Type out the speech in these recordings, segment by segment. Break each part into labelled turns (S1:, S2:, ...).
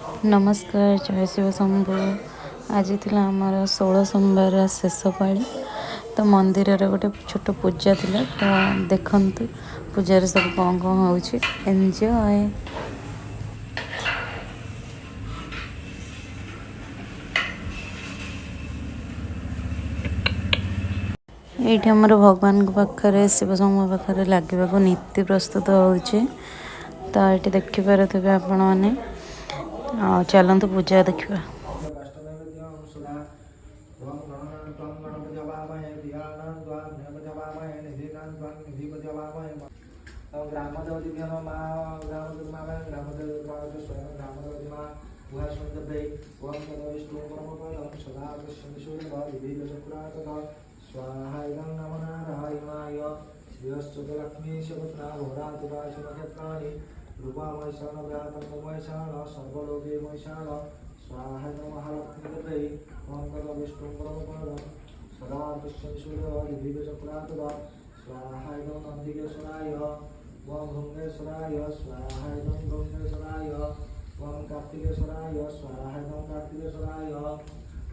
S1: नमस्कार, जय शिव शंभु। आज थी आमर 16 सोमवार शेष पाड़ी। तो मंदिर गोटे छोट पूजा थिला। तो देखंतु पूजार सब कौन कौन होउछि। एंजॉय। ये आमर भगवान पाखे शिव शंभु पाखे लगे नीति प्रस्तुत होउछि। तो ये देखिपे आपण मैंने चलतु पूजा देखा।
S2: सर्वलोके मैशाण स्वाहा महालक्ष्मी सदा स्वाहा नंदिकेश्वराय गंगेश्वराय स्वाहा गंगेश्वराय कार्तिकेश्वराय स्वाहा कार्तिकेश्वराय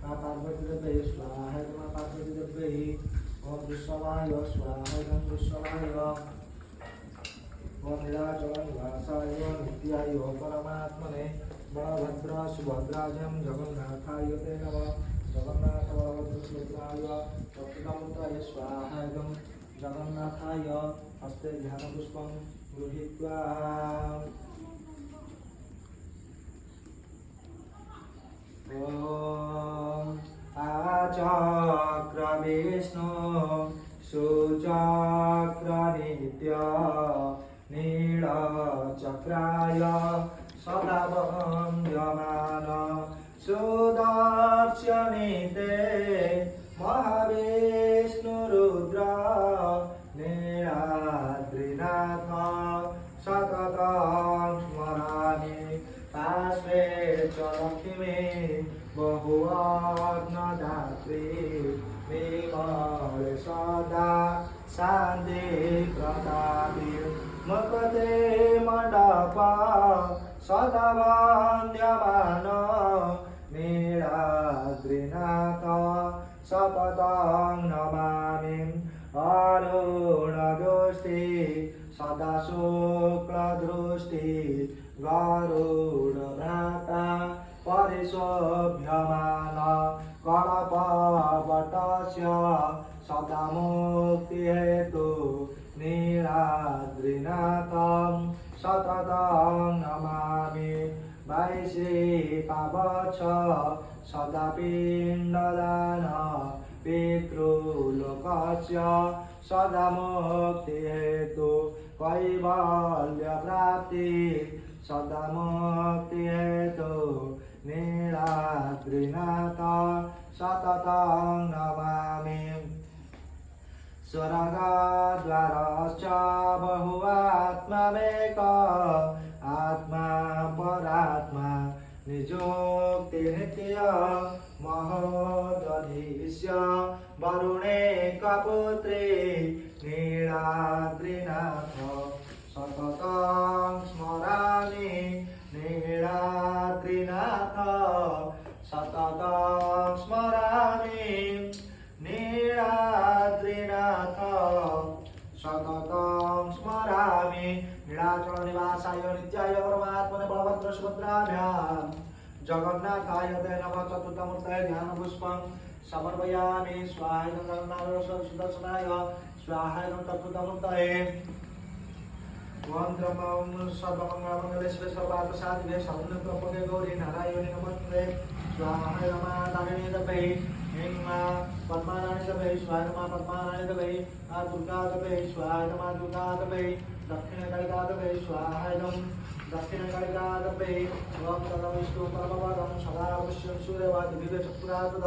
S2: पार्वती देवे स्वाहा पार्वती देवे वृषभाय स्वाहा वृषभाय नीलाचलनिवासाय नित्याय परमात्मने बलभद्र सुभद्राजं जगन्नाथाय ते नमः। जगन्नाथ बलभद्र सुभद्राय चतुर्मुखाय स्वाहा जगन्नाथाय हस्ते ध्यानपुष्पं गृहीत्वा ॐ आचक्र विष्णु सुचक्र नित्य नीलचक्राय सदा वन्द्यमान सुदर्शनिते महाविष्णुरुद्र नीलाद्रिनाथ सततं स्मरामि। पार्श्वे च लक्ष्मी बहुवग्नदात्री विमल सदा शान्ति प्रदाति मुक्ते मण्डप सदा वन्द्यमान नीलाद्रिनाथ सततं नमामि। अरुणदृष्टि सदा शुक्लदृष्टि गरुडभ्राता परिशोभ्यमान गणपवटस्य सदा मुक्तिहेतु नीलाद्रिनाथं सततं नमामि। वैश्विकवच सदा पिण्डदान पितृलोकस्य सदा मुक्तिहेतु कैवल्यप्राप्ति सदा मुक्तिहेतु नीलाद्रिनाथ सततं नमामि। स्वर्गद्वारश्च बहुआत्मावेक आत्मा परात्मा निजोक्ति नित्य महोदधीश्य वरुणे कपुत्रे नीलाद्रिनाथ सततं स्मरामि। नीलाद्रिनाथ सततं स्मरामि। नीलाद्रिनाथ सततं स्मरामि। नीलाचलनिवासाय नित्याय परमात्मने बलभद्र सुभद्राभ्यां जगन्नाथाय ते नमः। चतुर्थमूर्तये ध्यानपुष्पं समर्पयामि। स्वाहाय जगन्नाथ सुदर्शनाय स्वाहाय चतुर्थमूर्तये ओम त्र्यंबकं सर्वमंगलमंगले शिवे सर्वार्थसाधिके शरण्ये गौरी नारायणी नमस्ते। स्वाहाय नमः तारिणी देवे हिंमा पद्माराणी देवे स्वाहाय नमः पद्माराणी देवे दुर्गा देवे स्वाहाय नमः दुर्गा देवे दक्षिणकालिका देवे स्वाहाय नमः दक्षिणकालिका देवे ओम तदा विष्णु परमपदं सदा अवश्यं सूर्यवादी दिव्य चतुरार्ध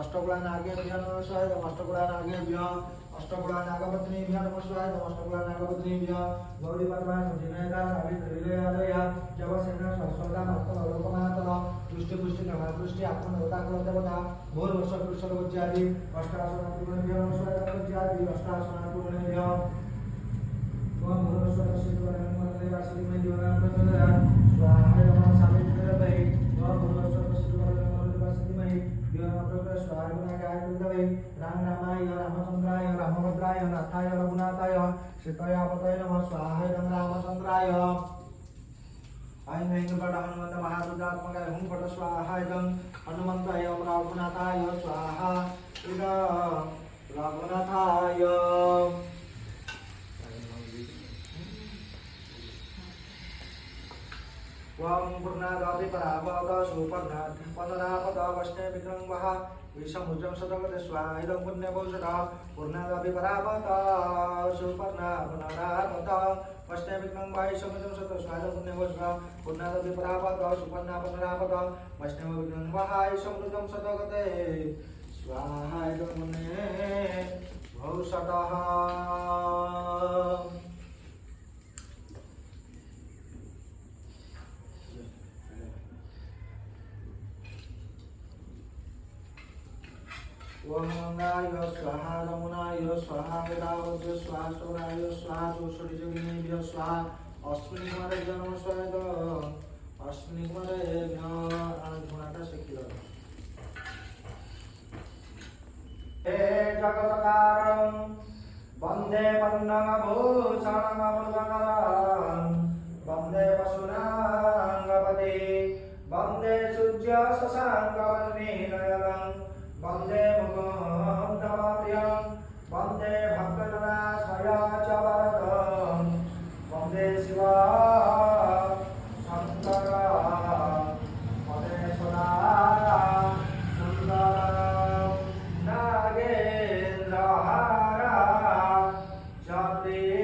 S2: अष्टकुला नागेभ्यः नमः स्वाहाय अष्टकुला नागेभ्यः अष्टकुला नागपत्नीभ्यः नमः स्वाहाय अष्टकुला नागपत्नीभ्यः गौरी परमात्म जिनेदा अभिद्रिलयालय जवसेना स्वस्वदा मत्तलोकमातः दृष्टि पुष्टि नमा दृष्टि आत्मदेवता कुलदेवता भूर वर्ष पुरुषल उज्जादि अष्टासना पूर्णभ्यः नमः स्वाहाय उज्जादि अष्टासना पूर्णभ्यः ओम भूर वर्ष सिद्धवरं मन्देवा श्रीमद् योगां प्रचोदयात् स्वाहाय नमः सावित्री स्वाहा गुणागाय गुणवे राम रामाय रामचंद्राय रामभद्राय नाथाय रघुनाथाय सीताय पतये नमः स्वाहा इदं रामचंद्राय ऐं ह्रीं फट् हनुमन्त महारुद्रात्मकाय हुं फट् स्वाहा इदं हनुमन्ताय रघुनाथाय स्वाहा इदं रघुनाथाय वं पूर्णादाति पराभवत सुपर्णात् पदनापद वष्णे विक्रमः विषमुजं सदगते स्वाहा इदं पुण्यभूषणः पूर्णादाति पराभवत सुपर्णा पुनरापद वष्णे विक्रमः विषमुजं सद स्वाहा इदं पुण्यभूषणः पूर्णादाति पराभवत सुपर्णा पुनरापद वष्णे विक्रमः विषमुजं सदगते स्वाहा इदं पुण्यभूषणः ओम गंगाय स्वाहा रमुनाय स्वाहा वेदावद्य स्वाहा सौराय स्वाहा चौषठी जोगिनेभ्यः स्वाहा अश्विनी कुमारे जन्म स्वाहा अश्विनी कुमारे गुणाटा शिखिल हे जगत्कारं वन्दे पन्नगभूषणमृगकरं वन्दे वसुनाङ्गपते वन्दे सूर्य शशाङ्कवर्णिनयनं वन्दे मुकुन्दप्रियं वन्दे भक्तजनाश्रय च वरदं वन्दे शिवा शङ्कर वन्दे सदा सुन्दरं नागेन्द्रहारा च त्रिलोचनाय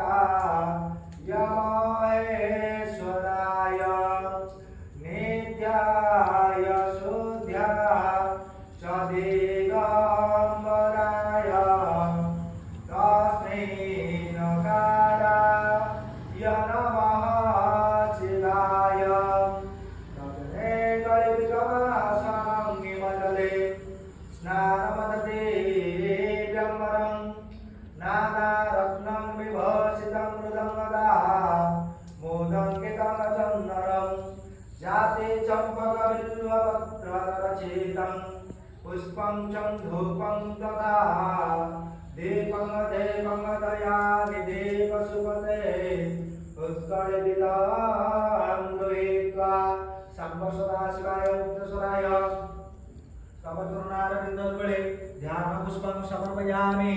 S2: भस्माङ्गरागाय नित्याय शुद्ध्या च दिगम्बराय तस्मै नकाराय नमः शिवाय नग्ने कलिविगमासङ्गिमण्डले स्नानमदते ब्रह्मणं नानारत्नं विभूषितं मृदङ्गदा मोदङ्कितं चन्दनं जाते चम्पकबिल्वपत्ररचितं पुष्पं च धूपं तथा दीपं दयामि देवसुपते उत्कलविदां गृहीत्वा सर्वसदाशिवाय मुक्तेश्वराय कवचूर्णारविन्दोद्गळे ध्यानपुष्पं समर्पयामि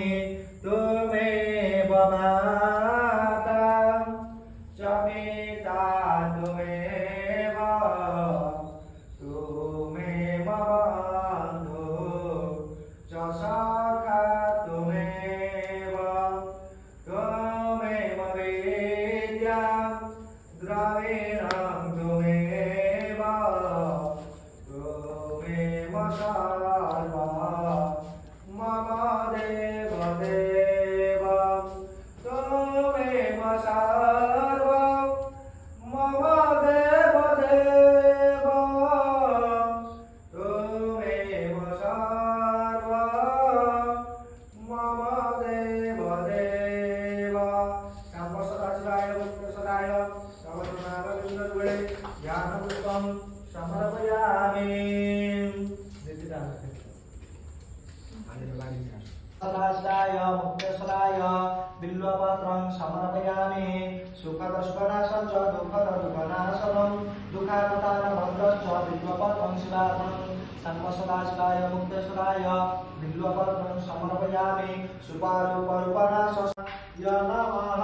S2: त्वमेव माता च पिता त्वमेव बन्धु च सखा त्वमेव वेद्या द्रविणं त्वमेव सर्वा मम देवदेव त्वमेव सर्वा मम देवदेव त्वमेव सर्वा मम देवदेव सर्वसदाशिवाय मुक्तेश्वराय कवचूर्णारविन्दोद्गळे ध्यानपुष्पं समर्पयामि सदाशिवाय मुक्तेश्वराय बिल्वपत्रं समर्पयामि सुखदुष्टनाशं च दुःखदुःखनाशनं दुःखापदानभद्रश्च बिल्वपत्रं शिवार्पणं सर्वसदाशिवाय मुक्तेश्वराय बिल्वपत्रं समर्पयामि सुपारूपरूपनाशय नमः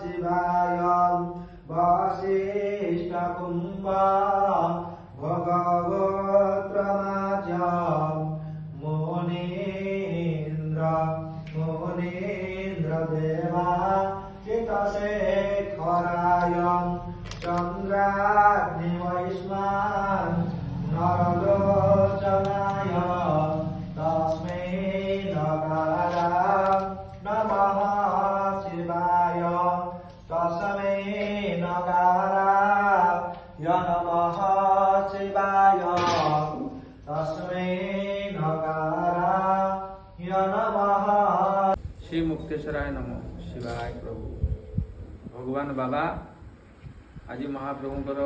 S2: शिवाय वसिष्ठकुम्भा भगवत्रमाज्यं मुनीन्द्रदेवा चितशेखराय चन्द्राग्निवैष्मान् नरलोचनाय तस्मै नकाराय नमः शिवाय तस्मै नकाराय नमः शिवाय तस्मै नकाराय नमः।
S3: श्री मुक्तेश्वराय नमो शिवाय। प्रभु भगवान बाबा आज महाप्रभुंकर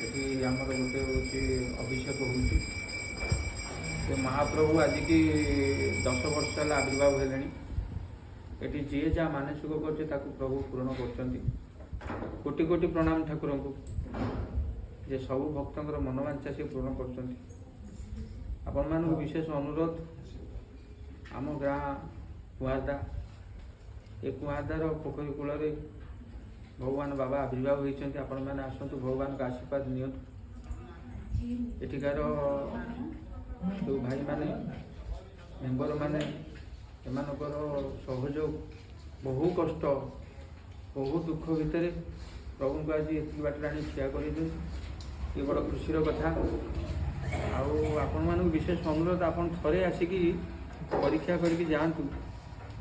S3: ये आमर गोटे हूँ अभिषेक हो महाप्रभु आज की 10 वर्ष है आविर्भाव है ये जी जहाँ मानसिक कर प्रभु पूरण कर कोटि कोटि प्रणाम ठाकुर को जे सब भक्तर मनोवांछा से पूर्ण कर विशेष अनुरोध आम गाँ कुआदा ये कुआदार पोखरी कूल भगवान बाबा आविर्भाव होती आपण मैंने आसतु भगवान का आशीर्वाद निठिकार जो भाई माने मेम्बर माने एमानकर सहयोग बहु कष्ट बहु दुख भितर प्रभु को आज ये बाट आनी ठिया कर ये बड़ खुशी कथा आपण विशेष अनुरोध आपन थरे आसिकी परीक्षा करके जातु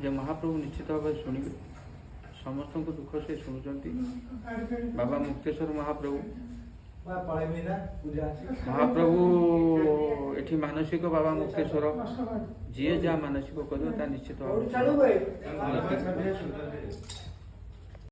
S3: जे महाप्रभु निश्चित भाव शुणे समस्त को दुख से शुणुंट बाबा मुक्तेश्वर महाप्रभु ये मानसिक बाबा मुक्तेश्वर जी जहाँ मानसिक कर निश्चित भाव